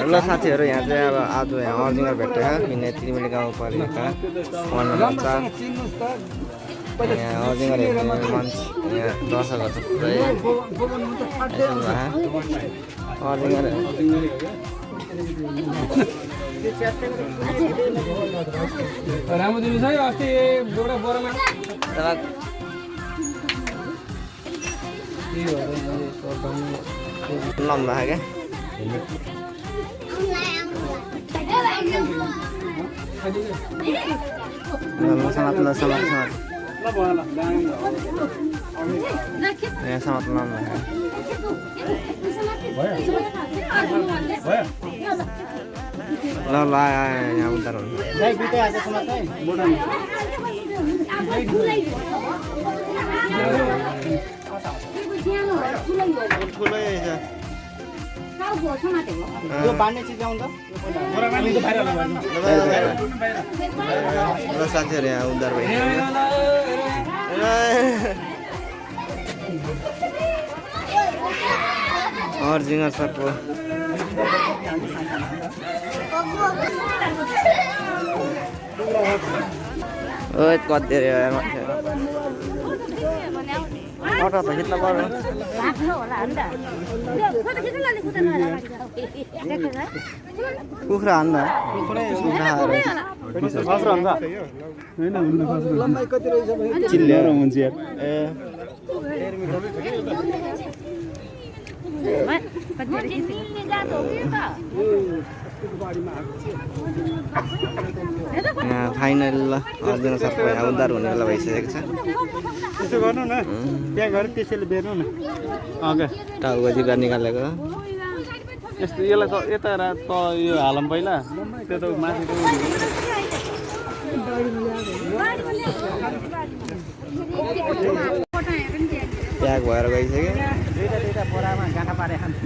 ल साथीहरू यहाँ चाहिँ अब आज यहाँ अर्जिङर भेट्टेको किनभने त्रिवेणी गाउँपालिका वार्ड नम्बर 4 यहाँ अर्जिङर हेर्ने मान्छे यहाँ दर्शकहरू थुप्रै अर्जिङर राम्रो दिनु छ अस्ति एउटा बोरामा लम्बा क्या समात यहाँ समात लम्बा ल ल यहाँ उतार हुन्छ साथीहरू यहाँ उद्धार भइसक्यो अर्जिङर सर्पो ओइ कति मान्छे अटो त खिच्न पर्यो कुखुरा हान्दा चिल्ल्या हुन्छ ए यहाँ फाइनल अर्जुन सर्प यहाँ उद्धार हुने बेला भइसकेको छ त्यसो गर्नु न त्यहाँ गएर त्यसैले बेर्नु न टाउको जिब्रा निकालेको यस्तो यसलाई त यता त यो हालौँ पहिला त्यो त माथि प्याक भएर गइसक्यो दुईटा बोरामा गाँठा पारे खान्छ